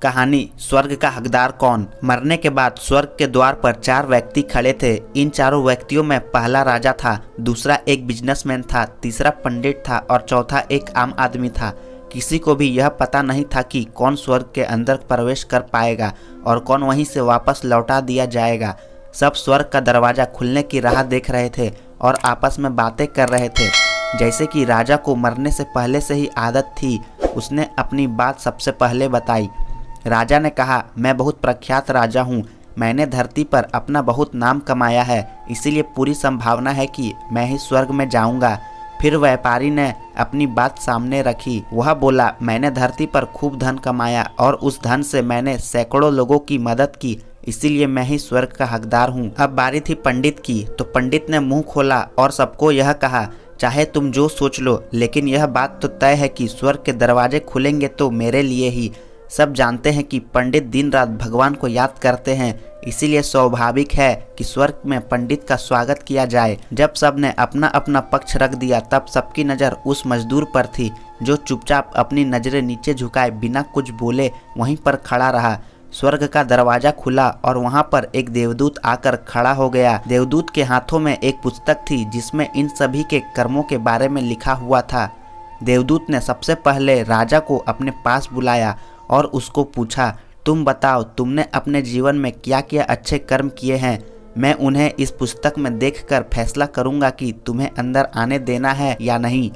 कहानी स्वर्ग का हकदार कौन। मरने के बाद स्वर्ग के द्वार पर 4 व्यक्ति खड़े थे। इन चारों व्यक्तियों में पहला राजा था, दूसरा एक बिजनेसमैन था, तीसरा पंडित था और चौथा एक आम आदमी था। किसी को भी यह पता नहीं था कि कौन स्वर्ग के अंदर प्रवेश कर पाएगा और कौन वहीं से वापस लौटा दिया जाएगा। सब स्वर्ग का दरवाजा खुलने की राह देख रहे थे और आपस में बातें कर रहे थे। जैसे कि राजा को मरने से पहले से ही आदत थी, उसने अपनी बात सबसे पहले बताई। राजा ने कहा, मैं बहुत प्रख्यात राजा हूँ। मैंने धरती पर अपना बहुत नाम कमाया है, इसीलिए पूरी संभावना है कि मैं ही स्वर्ग में जाऊँगा। फिर व्यापारी ने अपनी बात सामने रखी। वह बोला, मैंने धरती पर खूब धन कमाया और उस धन से मैंने सैकड़ों लोगों की मदद की, इसीलिए मैं ही स्वर्ग का हकदार हूँ। अब बारी थी पंडित की, तो पंडित ने मुंह खोला और सबको यह कहा, चाहे तुम जो सोच लो, लेकिन यह बात तो तय है कि स्वर्ग के दरवाजे खुलेंगे तो मेरे लिए ही। सब जानते हैं कि पंडित दिन रात भगवान को याद करते हैं, इसीलिए स्वाभाविक है कि स्वर्ग में पंडित का स्वागत किया जाए। जब सब ने अपना अपना पक्ष रख दिया, तब सबकी नज़र उस मजदूर पर थी जो चुपचाप अपनी नज़रें नीचे झुकाए बिना कुछ बोले वहीं पर खड़ा रहा। स्वर्ग का दरवाजा खुला और वहां पर एक देवदूत आकर खड़ा हो गया। देवदूत के हाथों में एक पुस्तक थी जिसमें इन सभी के कर्मों के बारे में लिखा हुआ था। देवदूत ने सबसे पहले राजा को अपने पास बुलाया और उसको पूछा, तुम बताओ, तुमने अपने जीवन में क्या क्या अच्छे कर्म किए हैं। मैं उन्हें इस पुस्तक में देखकर फैसला करूंगा कि तुम्हें अंदर आने देना है या नहीं।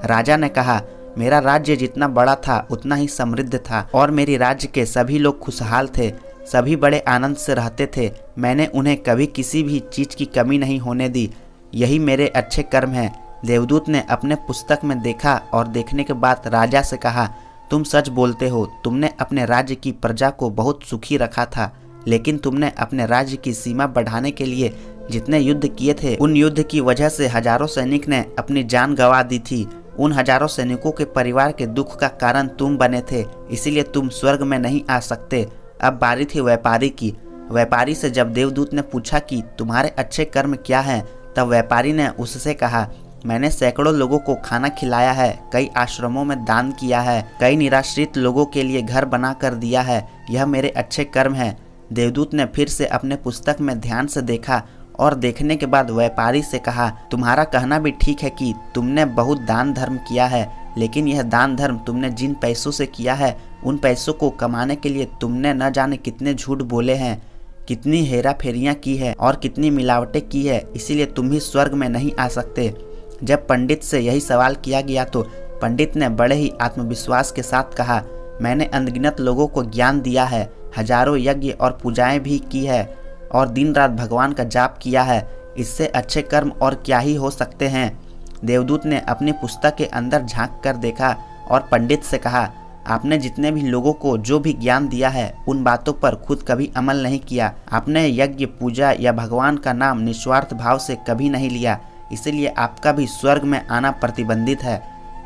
राजा ने कहा, मेरा राज्य जितना बड़ा था उतना ही समृद्ध था और मेरे राज्य के सभी लोग खुशहाल थे। सभी बड़े आनंद से रहते थे। मैंने उन्हें कभी किसी भी चीज़ की कमी नहीं होने दी। यही मेरे अच्छे कर्म हैं। देवदूत ने अपने पुस्तक में देखा और देखने के बाद राजा से कहा, तुम सच बोलते हो। तुमने अपने राज्य की प्रजा को बहुत सुखी रखा था, लेकिन तुमने अपने राज्य की सीमा बढ़ाने के लिए जितने युद्ध किए थे, उन युद्ध की वजह से हजारों सैनिक ने अपनी जान गंवा दी थी। उन हजारों सैनिकों के परिवार के दुख का कारण तुम बने थे, इसीलिए तुम स्वर्ग में नहीं आ सकते। अब बारी थी व्यापारी की। व्यापारी से जब देवदूत ने पूछा कि तुम्हारे अच्छे कर्म क्या हैं, तब व्यापारी ने उससे कहा, मैंने सैकड़ों लोगों को खाना खिलाया है, कई आश्रमों में दान किया है, कई निराश्रित लोगों के लिए घर बना कर दिया है। यह मेरे अच्छे कर्म हैं। देवदूत ने फिर से अपने पुस्तक में ध्यान से देखा और देखने के बाद व्यापारी से कहा, तुम्हारा कहना भी ठीक है कि तुमने बहुत दान धर्म किया है, लेकिन यह दान धर्म तुमने जिन पैसों से किया है, उन पैसों को कमाने के लिए तुमने न जाने कितने झूठ बोले हैं, कितनी हेरा फेरियाँ की है और कितनी मिलावटें की है, इसीलिए तुम भी स्वर्ग में नहीं आ सकते। जब पंडित से यही सवाल किया गया तो पंडित ने बड़े ही आत्मविश्वास के साथ कहा, मैंने अनगिनत लोगों को ज्ञान दिया है, हजारों यज्ञ और पूजाएं भी की है और दिन रात भगवान का जाप किया है। इससे अच्छे कर्म और क्या ही हो सकते हैं। देवदूत ने अपनी पुस्तक के अंदर झांक कर देखा और पंडित से कहा, आपने जितने भी लोगों को जो भी ज्ञान दिया है, उन बातों पर खुद कभी अमल नहीं किया। आपने यज्ञ, पूजा या भगवान का नाम निस्वार्थ भाव से कभी नहीं लिया, इसलिए आपका भी स्वर्ग में आना प्रतिबंधित है।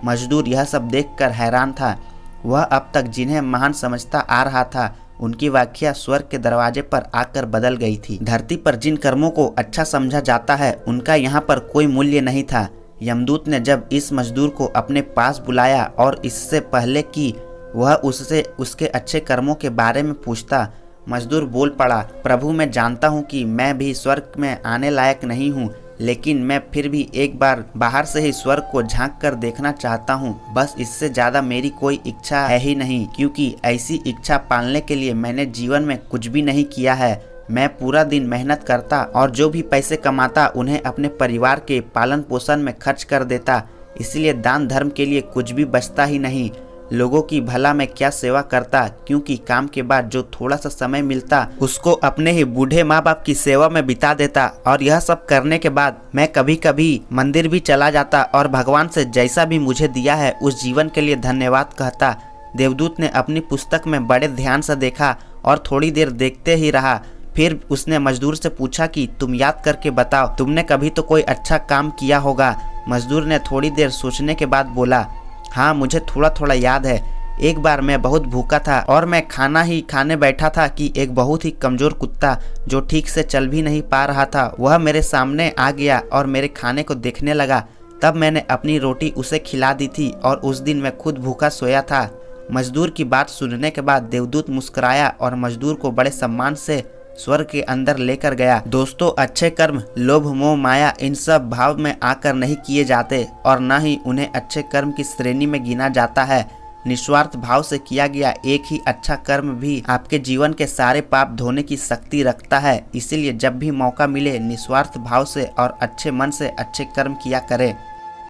मजदूर यह सब देखकर हैरान था। वह अब तक जिन्हें महान समझता आ रहा था, उनकी व्याख्या स्वर्ग के दरवाजे पर आकर बदल गई थी। धरती पर जिन कर्मों को अच्छा समझा जाता है, उनका यहाँ पर कोई मूल्य नहीं था। यमदूत ने जब इस मजदूर को अपने पास बुलाया और इससे पहले कि वह उससे उसके अच्छे कर्मों के बारे में पूछता, मजदूर बोल पड़ा, प्रभु, मैं जानता हूँ कि मैं भी स्वर्ग में आने लायक नहीं हूँ, लेकिन मैं फिर भी एक बार बाहर से ही स्वर्ग को झांक कर देखना चाहता हूँ। बस इससे ज़्यादा मेरी कोई इच्छा है ही नहीं, क्योंकि ऐसी इच्छा पालने के लिए मैंने जीवन में कुछ भी नहीं किया है। मैं पूरा दिन मेहनत करता और जो भी पैसे कमाता उन्हें अपने परिवार के पालन पोषण में खर्च कर देता, इसलिए दान धर्म के लिए कुछ भी बचता ही नहीं। लोगों की भला मैं क्या सेवा करता, क्योंकि काम के बाद जो थोड़ा सा समय मिलता उसको अपने ही बूढ़े माँ बाप की सेवा में बिता देता। और यह सब करने के बाद मैं कभी कभी मंदिर भी चला जाता और भगवान से जैसा भी मुझे दिया है उस जीवन के लिए धन्यवाद कहता। देवदूत ने अपनी पुस्तक में बड़े ध्यान से देखा और थोड़ी देर देखते ही रहा। फिर उसने मजदूर से पूछा कि तुम याद करके बताओ, तुमने कभी तो कोई अच्छा काम किया होगा। मजदूर ने थोड़ी देर सोचने के बाद बोला, हाँ, मुझे थोड़ा थोड़ा याद है। एक बार मैं बहुत भूखा था और मैं खाना ही खाने बैठा था कि एक बहुत ही कमज़ोर कुत्ता जो ठीक से चल भी नहीं पा रहा था, वह मेरे सामने आ गया और मेरे खाने को देखने लगा। तब मैंने अपनी रोटी उसे खिला दी थी और उस दिन मैं खुद भूखा सोया था। मजदूर की बात सुनने के बाद देवदूत मुस्कुराया और मजदूर को बड़े सम्मान से स्वर्ग के अंदर लेकर गया। दोस्तों, अच्छे कर्म लोभ मोह माया इन सब भाव में आकर नहीं किए जाते और न ही उन्हें अच्छे कर्म की श्रेणी में गिना जाता है। निस्वार्थ भाव से किया गया एक ही अच्छा कर्म भी आपके जीवन के सारे पाप धोने की शक्ति रखता है। इसीलिए जब भी मौका मिले निस्वार्थ भाव से और अच्छे मन से अच्छे कर्म किया करें।